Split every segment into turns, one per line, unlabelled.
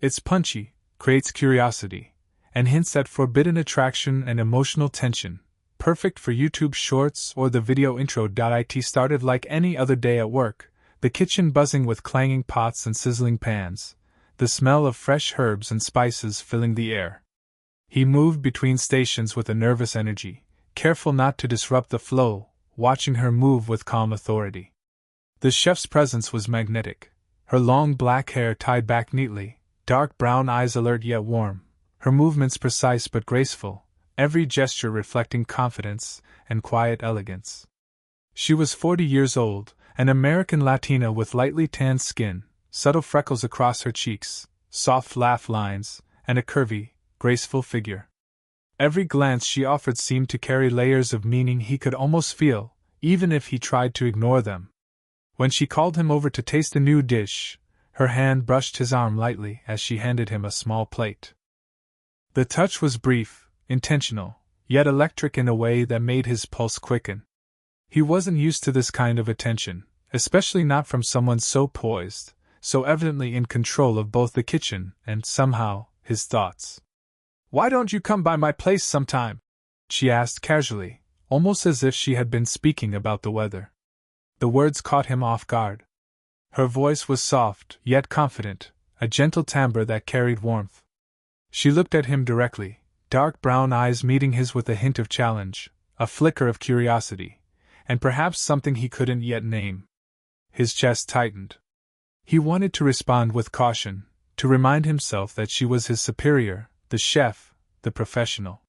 It's punchy, creates curiosity, and hints at forbidden attraction and emotional tension, perfect for YouTube shorts or the video intro. It started like any other day at work, the kitchen buzzing with clanging pots and sizzling pans, the smell of fresh herbs and spices filling the air. He moved between stations with a nervous energy, careful not to disrupt the flow, watching her move with calm authority. The chef's presence was magnetic, her long black hair tied back neatly, dark brown eyes alert yet warm, her movements precise but graceful, every gesture reflecting confidence and quiet elegance. She was 40 years old, an American Latina with lightly tanned skin, subtle freckles across her cheeks, soft laugh lines, and a curvy, graceful figure. Every glance she offered seemed to carry layers of meaning he could almost feel, even if he tried to ignore them. When she called him over to taste a new dish, her hand brushed his arm lightly as she handed him a small plate. The touch was brief, intentional, yet electric in a way that made his pulse quicken. He wasn't used to this kind of attention, especially not from someone so poised, so evidently in control of both the kitchen and, somehow, his thoughts. "Why don't you come by my place sometime?" she asked casually, almost as if she had been speaking about the weather. The words caught him off guard. Her voice was soft, yet confident, a gentle timbre that carried warmth. She looked at him directly, dark brown eyes meeting his with a hint of challenge, a flicker of curiosity, and perhaps something he couldn't yet name. His chest tightened. He wanted to respond with caution, to remind himself that she was his superior, the chef, the professional.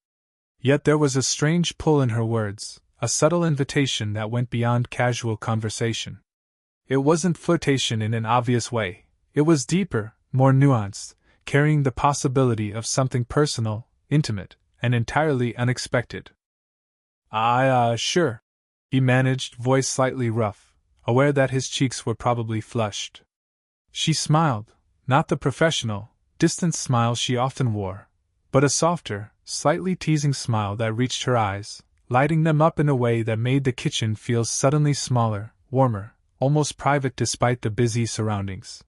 Yet there was a strange pull in her words, a subtle invitation that went beyond casual conversation. It wasn't flirtation in an obvious way, it was deeper, more nuanced, carrying the possibility of something personal, intimate, and entirely unexpected. Sure," he managed, voice slightly rough, aware that his cheeks were probably flushed. She smiled, not the professional, distant smile she often wore, but a softer, slightly teasing smile that reached her eyes, lighting them up in a way that made the kitchen feel suddenly smaller, warmer, almost private despite the busy surroundings.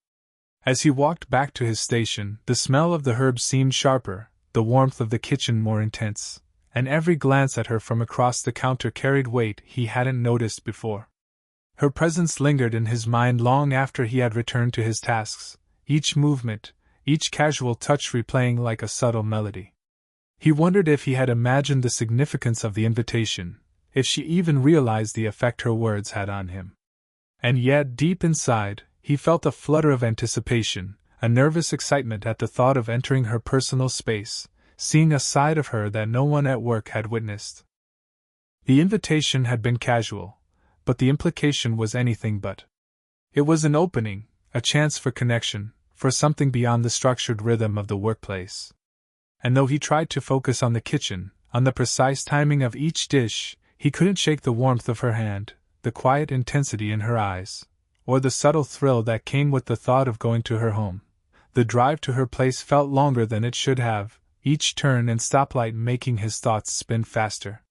As he walked back to his station, the smell of the herbs seemed sharper, the warmth of the kitchen more intense, and every glance at her from across the counter carried weight he hadn't noticed before. Her presence lingered in his mind long after he had returned to his tasks, each movement, each casual touch replaying like a subtle melody. He wondered if he had imagined the significance of the invitation, if she even realized the effect her words had on him. And yet, deep inside, he felt a flutter of anticipation, a nervous excitement at the thought of entering her personal space, seeing a side of her that no one at work had witnessed. The invitation had been casual, but the implication was anything but. It was an opening, a chance for connection, for something beyond the structured rhythm of the workplace. And though he tried to focus on the kitchen, on the precise timing of each dish, he couldn't shake the warmth of her hand, the quiet intensity in her eyes, or the subtle thrill that came with the thought of going to her home. The drive to her place felt longer than it should have, each turn and stoplight making his thoughts spin faster.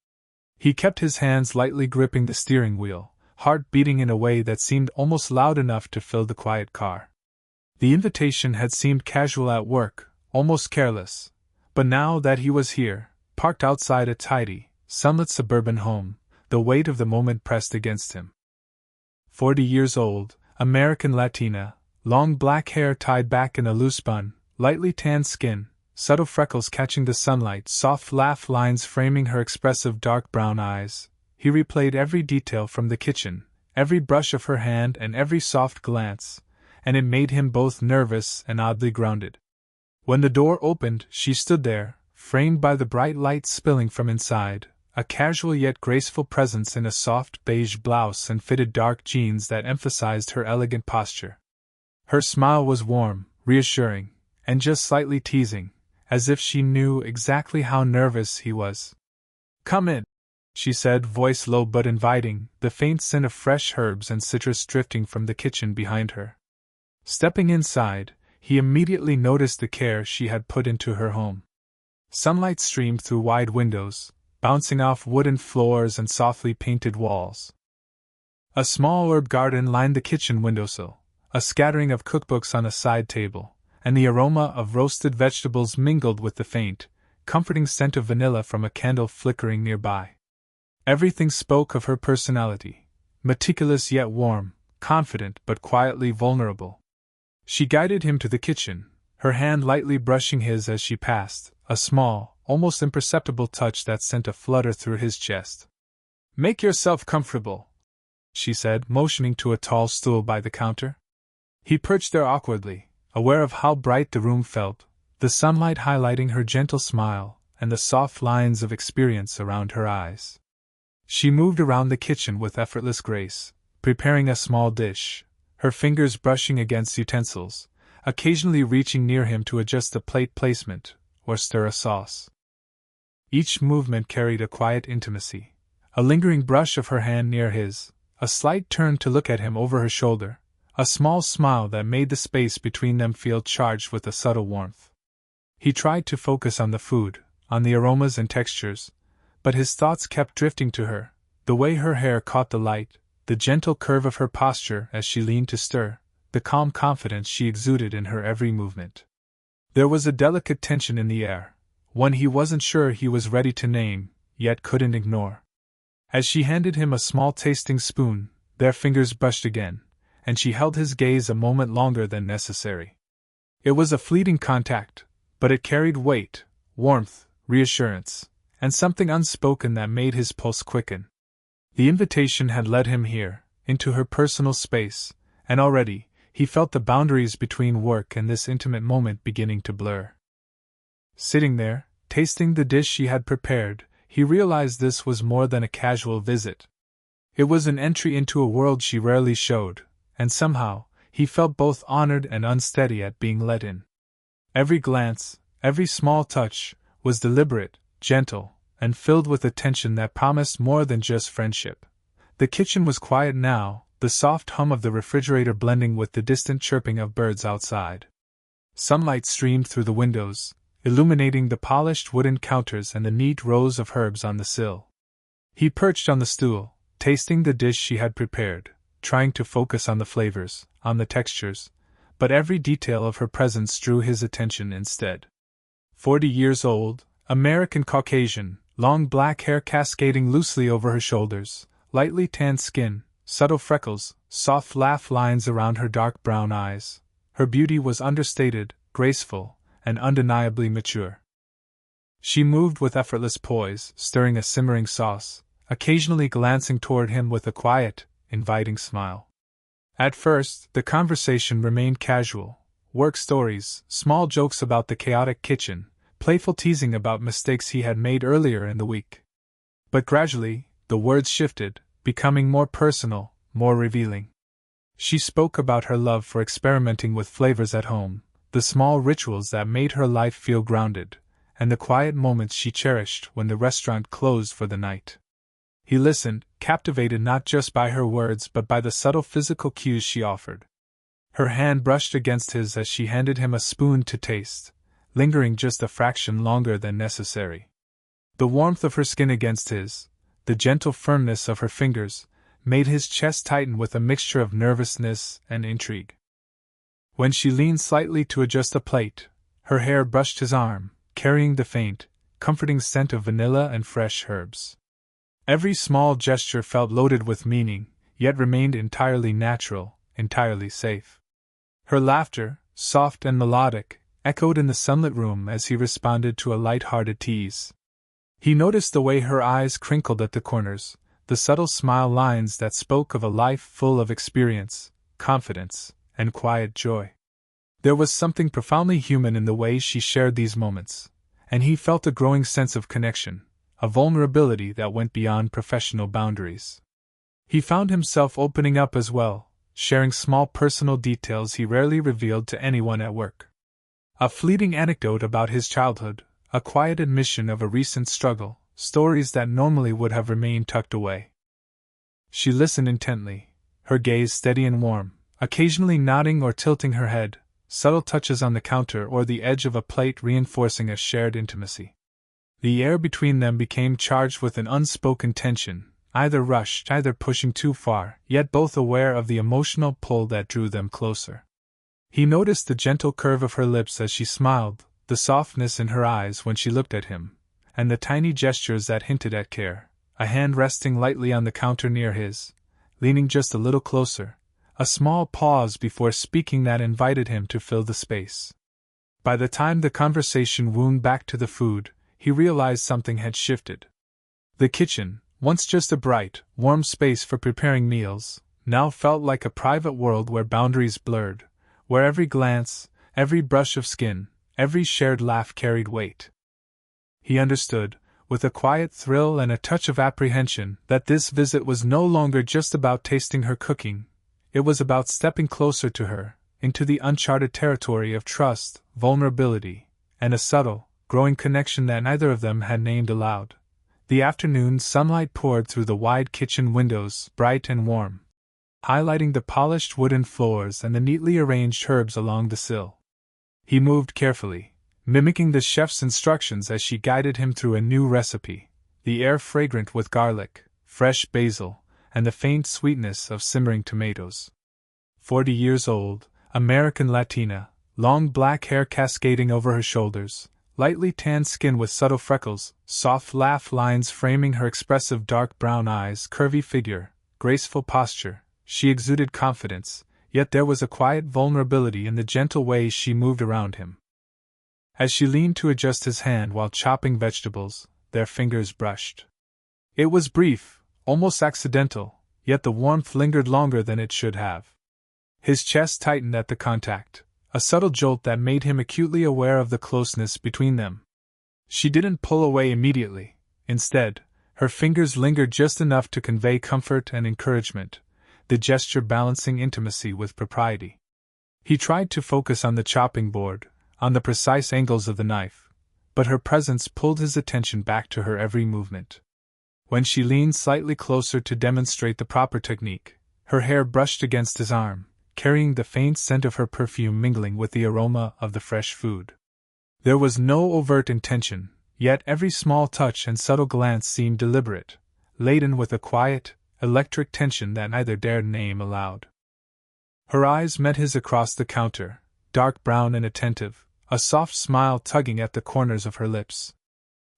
He kept his hands lightly gripping the steering wheel, heart beating in a way that seemed almost loud enough to fill the quiet car. The invitation had seemed casual at work, almost careless. But now that he was here, parked outside a tidy, sunlit suburban home, the weight of the moment pressed against him. 40 years old, American Latina, long black hair tied back in a loose bun, lightly tanned skin, subtle freckles catching the sunlight, soft laugh lines framing her expressive dark brown eyes. He replayed every detail from the kitchen, every brush of her hand and every soft glance, and it made him both nervous and oddly grounded. When the door opened, she stood there, framed by the bright light spilling from inside, a casual yet graceful presence in a soft beige blouse and fitted dark jeans that emphasized her elegant posture. Her smile was warm, reassuring, and just slightly teasing, as if she knew exactly how nervous he was. "Come in," she said, voice low but inviting, the faint scent of fresh herbs and citrus drifting from the kitchen behind her. Stepping inside, he immediately noticed the care she had put into her home. Sunlight streamed through wide windows, bouncing off wooden floors and softly painted walls. A small herb garden lined the kitchen windowsill, a scattering of cookbooks on a side table, and the aroma of roasted vegetables mingled with the faint, comforting scent of vanilla from a candle flickering nearby. Everything spoke of her personality, meticulous yet warm, confident but quietly vulnerable. She guided him to the kitchen, her hand lightly brushing his as she passed, a small, almost imperceptible touch that sent a flutter through his chest. "Make yourself comfortable," she said, motioning to a tall stool by the counter. He perched there awkwardly, aware of how bright the room felt, the sunlight highlighting her gentle smile and the soft lines of experience around her eyes. She moved around the kitchen with effortless grace, preparing a small dish, her fingers brushing against utensils, occasionally reaching near him to adjust the plate placement or stir a sauce. Each movement carried a quiet intimacy, a lingering brush of her hand near his, a slight turn to look at him over her shoulder, a small smile that made the space between them feel charged with a subtle warmth. He tried to focus on the food, on the aromas and textures, but his thoughts kept drifting to her, the way her hair caught the light, the gentle curve of her posture as she leaned to stir, the calm confidence she exuded in her every movement. There was a delicate tension in the air, one he wasn't sure he was ready to name, yet couldn't ignore. As she handed him a small tasting spoon, their fingers brushed again, and she held his gaze a moment longer than necessary. It was a fleeting contact, but it carried weight, warmth, reassurance, and something unspoken that made his pulse quicken. The invitation had led him here, into her personal space, and already, he felt the boundaries between work and this intimate moment beginning to blur. Sitting there, tasting the dish she had prepared, he realized this was more than a casual visit. It was an entry into a world she rarely showed, and somehow, he felt both honored and unsteady at being let in. Every glance, every small touch, was deliberate, gentle, and filled with attention that promised more than just friendship. The kitchen was quiet now, the soft hum of the refrigerator blending with the distant chirping of birds outside. Sunlight streamed through the windows, illuminating the polished wooden counters and the neat rows of herbs on the sill. He perched on the stool, tasting the dish she had prepared, trying to focus on the flavors, on the textures, but every detail of her presence drew his attention instead. 40 years old, American Caucasian, long black hair cascading loosely over her shoulders, lightly tanned skin, subtle freckles, soft laugh lines around her dark brown eyes. Her beauty was understated, graceful, and undeniably mature. She moved with effortless poise, stirring a simmering sauce, occasionally glancing toward him with a quiet, inviting smile. At first, the conversation remained casual, work stories, small jokes about the chaotic kitchen, playful teasing about mistakes he had made earlier in the week. But gradually, the words shifted, becoming more personal, more revealing. She spoke about her love for experimenting with flavors at home, the small rituals that made her life feel grounded, and the quiet moments she cherished when the restaurant closed for the night. He listened, captivated not just by her words but by the subtle physical cues she offered. Her hand brushed against his as she handed him a spoon to taste, lingering just a fraction longer than necessary. The warmth of her skin against his, the gentle firmness of her fingers, made his chest tighten with a mixture of nervousness and intrigue. When she leaned slightly to adjust a plate, her hair brushed his arm, carrying the faint, comforting scent of vanilla and fresh herbs. Every small gesture felt loaded with meaning, yet remained entirely natural, entirely safe. Her laughter, soft and melodic, echoed in the sunlit room as he responded to a light-hearted tease. He noticed the way her eyes crinkled at the corners, the subtle smile lines that spoke of a life full of experience, confidence, and quiet joy. There was something profoundly human in the way she shared these moments, and he felt a growing sense of connection, a vulnerability that went beyond professional boundaries. He found himself opening up as well, sharing small personal details he rarely revealed to anyone at work. A fleeting anecdote about his childhood, a quiet admission of a recent struggle, stories that normally would have remained tucked away. She listened intently, her gaze steady and warm, occasionally nodding or tilting her head, subtle touches on the counter or the edge of a plate reinforcing a shared intimacy. The air between them became charged with an unspoken tension, either rushed, either pushing too far, yet both aware of the emotional pull that drew them closer. He noticed the gentle curve of her lips as she smiled, the softness in her eyes when she looked at him, and the tiny gestures that hinted at care, a hand resting lightly on the counter near his, leaning just a little closer, a small pause before speaking that invited him to fill the space. By the time the conversation wound back to the food, he realized something had shifted. The kitchen, once just a bright, warm space for preparing meals, now felt like a private world where boundaries blurred, where every glance, every brush of skin, every shared laugh carried weight. He understood, with a quiet thrill and a touch of apprehension, that this visit was no longer just about tasting her cooking, it was about stepping closer to her, into the uncharted territory of trust, vulnerability, and a subtle, growing connection that neither of them had named aloud. The afternoon sunlight poured through the wide kitchen windows, bright and warm, highlighting the polished wooden floors and the neatly arranged herbs along the sill. He moved carefully, mimicking the chef's instructions as she guided him through a new recipe, the air fragrant with garlic, fresh basil, and the faint sweetness of simmering tomatoes. 40 years old, American Latina, long black hair cascading over her shoulders, lightly tanned skin with subtle freckles, soft laugh lines framing her expressive dark brown eyes, curvy figure, graceful posture. She exuded confidence, yet there was a quiet vulnerability in the gentle way she moved around him. As she leaned to adjust his hand while chopping vegetables, their fingers brushed. It was brief, almost accidental, yet the warmth lingered longer than it should have. His chest tightened at the contact, a subtle jolt that made him acutely aware of the closeness between them. She didn't pull away immediately. Instead, her fingers lingered just enough to convey comfort and encouragement, the gesture balancing intimacy with propriety. He tried to focus on the chopping board, on the precise angles of the knife, but her presence pulled his attention back to her every movement. When she leaned slightly closer to demonstrate the proper technique, her hair brushed against his arm, carrying the faint scent of her perfume mingling with the aroma of the fresh food. There was no overt intention, yet every small touch and subtle glance seemed deliberate, laden with a quiet, electric tension that neither dared name aloud. Her eyes met his across the counter, dark brown and attentive, a soft smile tugging at the corners of her lips.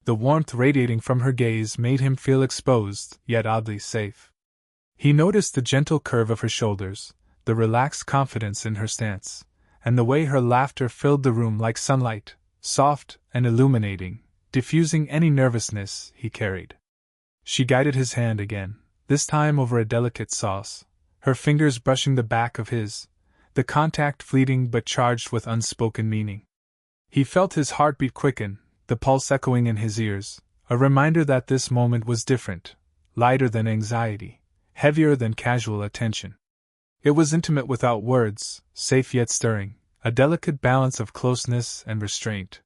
The warmth radiating from her gaze made him feel exposed, yet oddly safe. He noticed the gentle curve of her shoulders, the relaxed confidence in her stance, and the way her laughter filled the room like sunlight, soft and illuminating, diffusing any nervousness he carried. She guided his hand again, this time over a delicate sauce, her fingers brushing the back of his, the contact fleeting but charged with unspoken meaning. He felt his heartbeat quicken, the pulse echoing in his ears, a reminder that this moment was different, lighter than anxiety, heavier than casual attention. It was intimate without words, safe yet stirring, a delicate balance of closeness and restraint.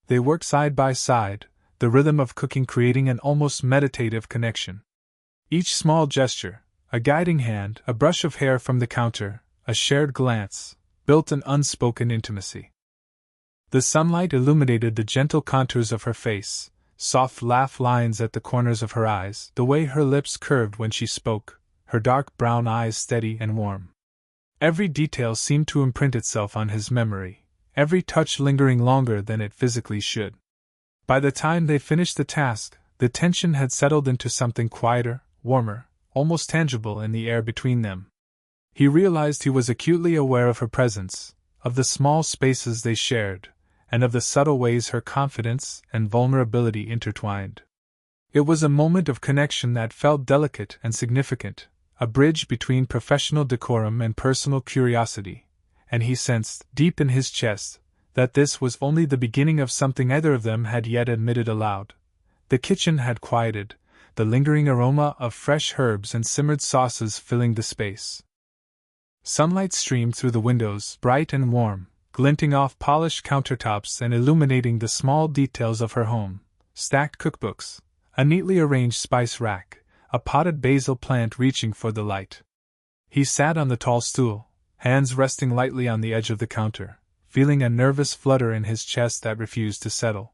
They worked side by side, the rhythm of cooking creating an almost meditative connection. Each small gesture, a guiding hand, a brush of hair from the counter, a shared glance, built an unspoken intimacy. The sunlight illuminated the gentle contours of her face, soft laugh lines at the corners of her eyes, the way her lips curved when she spoke, her dark brown eyes steady and warm. Every detail seemed to imprint itself on his memory, every touch lingering longer than it physically should. By the time they finished the task, the tension had settled into something quieter, warmer, almost tangible in the air between them. He realized he was acutely aware of her presence, of the small spaces they shared, and of the subtle ways her confidence and vulnerability intertwined. It was a moment of connection that felt delicate and significant, a bridge between professional decorum and personal curiosity, and he sensed, deep in his chest, that this was only the beginning of something neither of them had yet admitted aloud. The kitchen had quieted, the lingering aroma of fresh herbs and simmered sauces filling the space. Sunlight streamed through the windows, bright and warm, glinting off polished countertops and illuminating the small details of her home, stacked cookbooks, a neatly arranged spice rack, a potted basil plant reaching for the light. He sat on the tall stool, hands resting lightly on the edge of the counter, feeling a nervous flutter in his chest that refused to settle.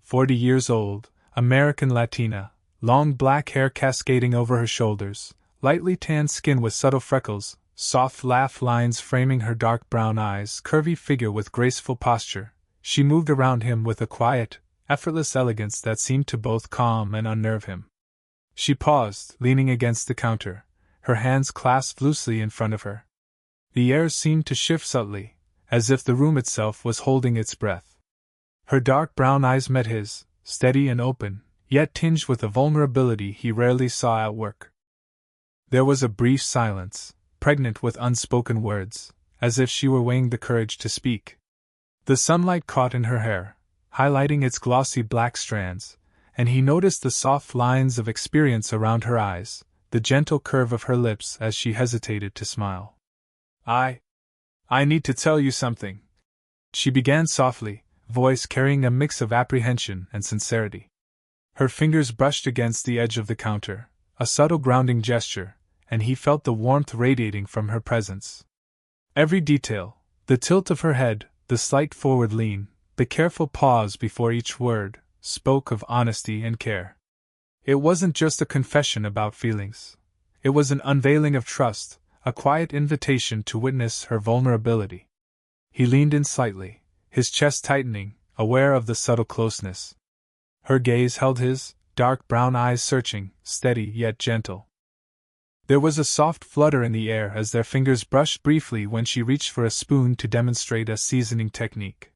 40 years old, American Latina, long black hair cascading over her shoulders, lightly tanned skin with subtle freckles, soft laugh lines framing her dark brown eyes, curvy figure with graceful posture. She moved around him with a quiet, effortless elegance that seemed to both calm and unnerve him. She paused, leaning against the counter, her hands clasped loosely in front of her. The air seemed to shift subtly, as if the room itself was holding its breath. Her dark brown eyes met his, steady and open, yet tinged with a vulnerability he rarely saw at work. There was a brief silence, pregnant with unspoken words, as if she were weighing the courage to speak. The sunlight caught in her hair, highlighting its glossy black strands, and he noticed the soft lines of experience around her eyes, the gentle curve of her lips as she hesitated to smile. I need to tell you something, she began softly, voice carrying a mix of apprehension and sincerity. Her fingers brushed against the edge of the counter, a subtle grounding gesture, and he felt the warmth radiating from her presence. Every detail, the tilt of her head, the slight forward lean, the careful pause before each word, spoke of honesty and care. It wasn't just a confession about feelings. It was an unveiling of trust, a quiet invitation to witness her vulnerability. He leaned in slightly, his chest tightening, aware of the subtle closeness. Her gaze held his, dark brown eyes searching, steady yet gentle. There was a soft flutter in the air as their fingers brushed briefly when she reached for a spoon to demonstrate a seasoning technique.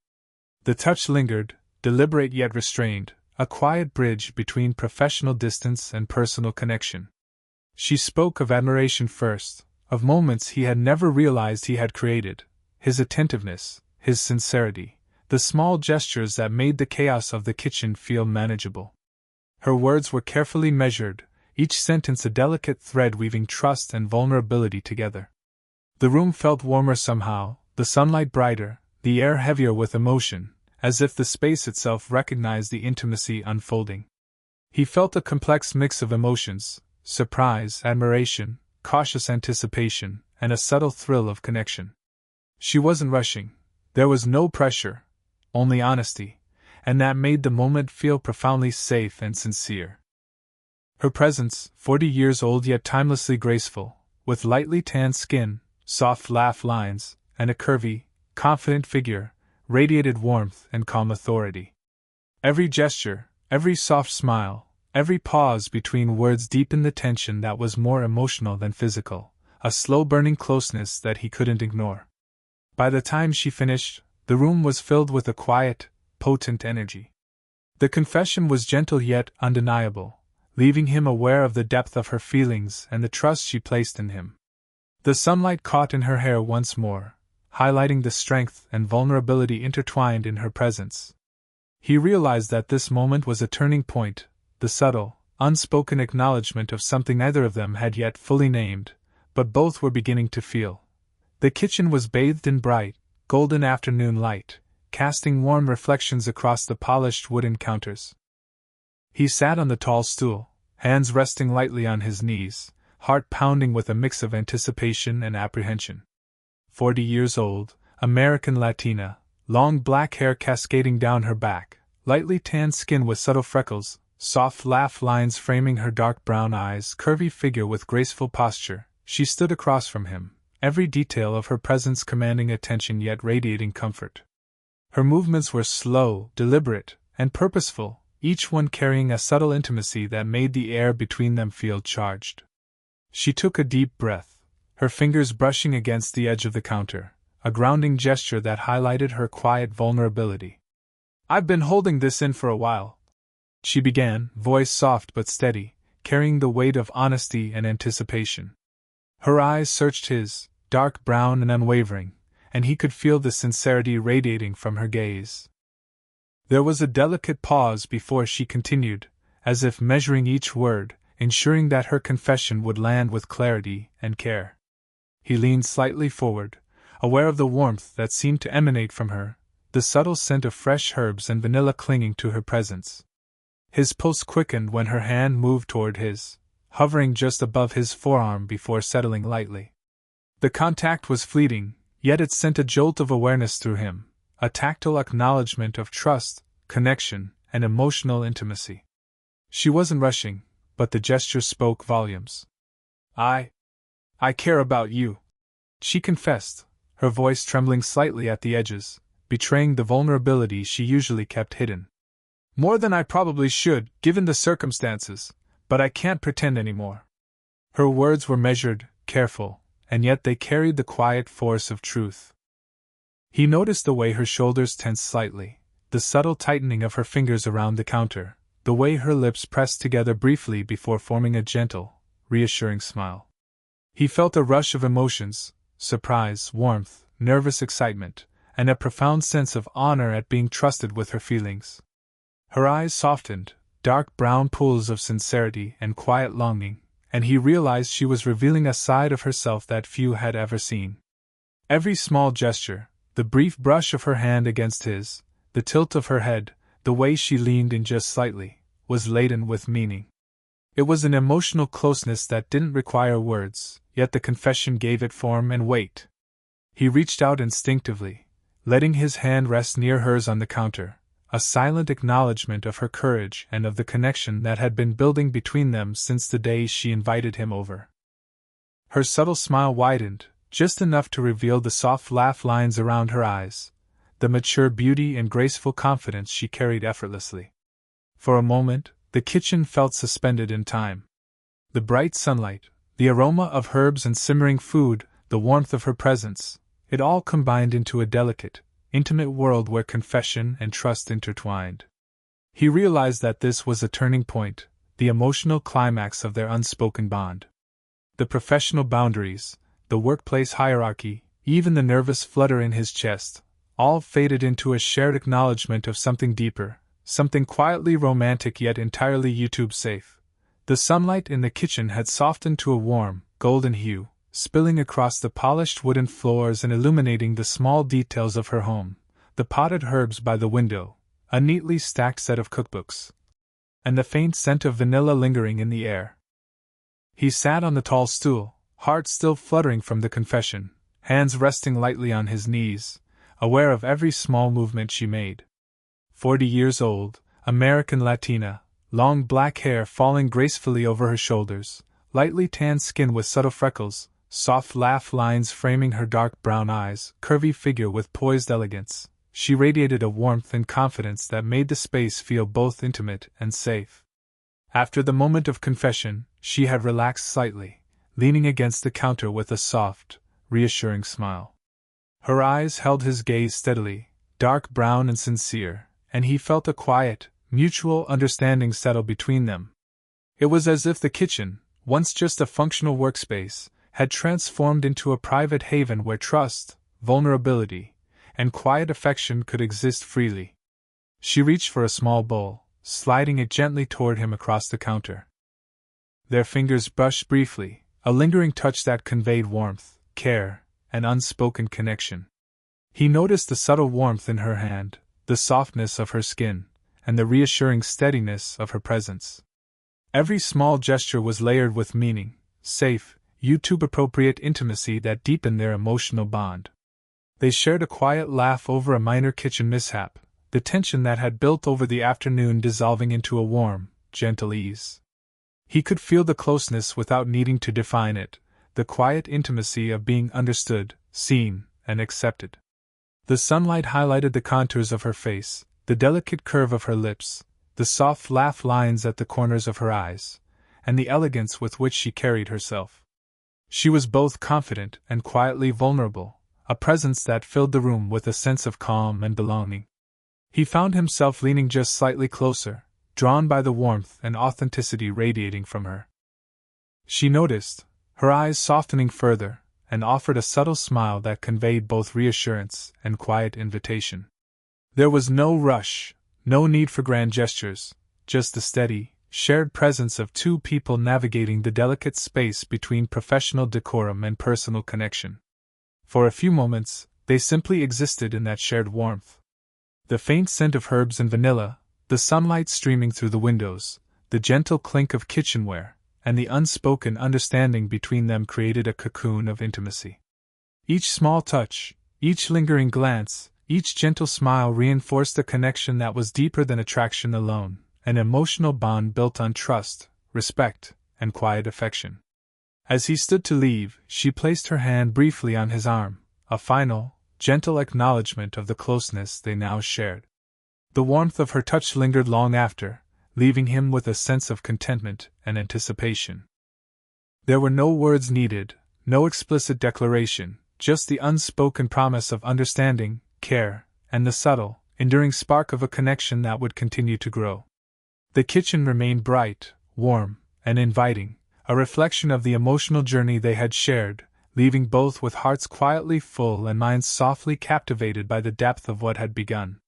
The touch lingered, deliberate yet restrained, a quiet bridge between professional distance and personal connection. She spoke of admiration first, of moments he had never realized he had created, his attentiveness, his sincerity, the small gestures that made the chaos of the kitchen feel manageable. Her words were carefully measured, each sentence a delicate thread weaving trust and vulnerability together. The room felt warmer somehow, the sunlight brighter, the air heavier with emotion, as if the space itself recognized the intimacy unfolding. He felt a complex mix of emotions, surprise, admiration, cautious anticipation, and a subtle thrill of connection. She wasn't rushing. There was no pressure, only honesty, and that made the moment feel profoundly safe and sincere. Her presence, 40 years old yet timelessly graceful, with lightly tanned skin, soft laugh lines, and a curvy, confident figure, radiated warmth and calm authority. Every gesture, every soft smile, every pause between words deepened the tension that was more emotional than physical, a slow-burning closeness that he couldn't ignore. By the time she finished, the room was filled with a quiet, potent energy. The confession was gentle yet undeniable, leaving him aware of the depth of her feelings and the trust she placed in him. The sunlight caught in her hair once more, highlighting the strength and vulnerability intertwined in her presence. He realized that this moment was a turning point, the subtle, unspoken acknowledgement of something neither of them had yet fully named, but both were beginning to feel. The kitchen was bathed in bright, golden afternoon light, casting warm reflections across the polished wooden counters. He sat on the tall stool, hands resting lightly on his knees, heart pounding with a mix of anticipation and apprehension. 40 years old, American Latina, long black hair cascading down her back, lightly tanned skin with subtle freckles, soft laugh lines framing her dark brown eyes, curvy figure with graceful posture. She stood across from him, every detail of her presence commanding attention yet radiating comfort. Her movements were slow, deliberate, and purposeful, each one carrying a subtle intimacy that made the air between them feel charged. She took a deep breath, her fingers brushing against the edge of the counter, a grounding gesture that highlighted her quiet vulnerability. "I've been holding this in for a while," she began, voice soft but steady, carrying the weight of honesty and anticipation. Her eyes searched his, dark brown and unwavering, and he could feel the sincerity radiating from her gaze. There was a delicate pause before she continued, as if measuring each word, ensuring that her confession would land with clarity and care. He leaned slightly forward, aware of the warmth that seemed to emanate from her, the subtle scent of fresh herbs and vanilla clinging to her presence. His pulse quickened when her hand moved toward his, hovering just above his forearm before settling lightly. The contact was fleeting, yet it sent a jolt of awareness through him, a tactile acknowledgement of trust, connection, and emotional intimacy. She wasn't rushing, but the gesture spoke volumes. I care about you," she confessed, her voice trembling slightly at the edges, betraying the vulnerability she usually kept hidden. "More than I probably should, given the circumstances, but I can't pretend anymore." Her words were measured, careful, and yet they carried the quiet force of truth. He noticed the way her shoulders tensed slightly, the subtle tightening of her fingers around the counter, the way her lips pressed together briefly before forming a gentle, reassuring smile. He felt a rush of emotions: surprise, warmth, nervous excitement, and a profound sense of honor at being trusted with her feelings. Her eyes softened, dark brown pools of sincerity and quiet longing, and he realized she was revealing a side of herself that few had ever seen. Every small gesture, the brief brush of her hand against his, the tilt of her head, the way she leaned in just slightly, was laden with meaning. It was an emotional closeness that didn't require words, yet the confession gave it form and weight. He reached out instinctively, letting his hand rest near hers on the counter, a silent acknowledgement of her courage and of the connection that had been building between them since the day she invited him over. Her subtle smile widened, just enough to reveal the soft laugh lines around her eyes, the mature beauty and graceful confidence she carried effortlessly. For a moment, the kitchen felt suspended in time. The bright sunlight, the aroma of herbs and simmering food, the warmth of her presence, it all combined into a delicate, intimate world where confession and trust intertwined. He realized that this was a turning point, the emotional climax of their unspoken bond. The professional boundaries, the workplace hierarchy, even the nervous flutter in his chest, all faded into a shared acknowledgement of something deeper, something quietly romantic yet entirely YouTube safe. The sunlight in the kitchen had softened to a warm, golden hue, spilling across the polished wooden floors and illuminating the small details of her home, the potted herbs by the window, a neatly stacked set of cookbooks, and the faint scent of vanilla lingering in the air. He sat on the tall stool, heart still fluttering from the confession, hands resting lightly on his knees, aware of every small movement she made. 40 years old, American Latina, long black hair falling gracefully over her shoulders, lightly tanned skin with subtle freckles, soft laugh lines framing her dark brown eyes, curvy figure with poised elegance, she radiated a warmth and confidence that made the space feel both intimate and safe. After the moment of confession, she had relaxed slightly, leaning against the counter with a soft, reassuring smile. Her eyes held his gaze steadily, dark brown and sincere, and he felt a quiet, mutual understanding settle between them. It was as if the kitchen, once just a functional workspace, had transformed into a private haven where trust, vulnerability, and quiet affection could exist freely. She reached for a small bowl, sliding it gently toward him across the counter. Their fingers brushed briefly, a lingering touch that conveyed warmth, care, and unspoken connection. He noticed the subtle warmth in her hand, the softness of her skin, and the reassuring steadiness of her presence. Every small gesture was layered with meaning, safe, YouTube-appropriate intimacy that deepened their emotional bond. They shared a quiet laugh over a minor kitchen mishap, the tension that had built over the afternoon dissolving into a warm, gentle ease. He could feel the closeness without needing to define it, the quiet intimacy of being understood, seen, and accepted. The sunlight highlighted the contours of her face, the delicate curve of her lips, the soft laugh lines at the corners of her eyes, and the elegance with which she carried herself. She was both confident and quietly vulnerable, a presence that filled the room with a sense of calm and belonging. He found himself leaning just slightly closer, drawn by the warmth and authenticity radiating from her. She noticed, her eyes softening further, and offered a subtle smile that conveyed both reassurance and quiet invitation. There was no rush, no need for grand gestures, just the steady, shared presence of two people navigating the delicate space between professional decorum and personal connection. For a few moments, they simply existed in that shared warmth. The faint scent of herbs and vanilla, the sunlight streaming through the windows, the gentle clink of kitchenware, and the unspoken understanding between them created a cocoon of intimacy. Each small touch, each lingering glance, each gentle smile reinforced a connection that was deeper than attraction alone, an emotional bond built on trust, respect, and quiet affection. As he stood to leave, she placed her hand briefly on his arm, a final, gentle acknowledgment of the closeness they now shared. The warmth of her touch lingered long after, leaving him with a sense of contentment and anticipation. There were no words needed, no explicit declaration, just the unspoken promise of understanding, care, and the subtle, enduring spark of a connection that would continue to grow. The kitchen remained bright, warm, and inviting, a reflection of the emotional journey they had shared, leaving both with hearts quietly full and minds softly captivated by the depth of what had begun.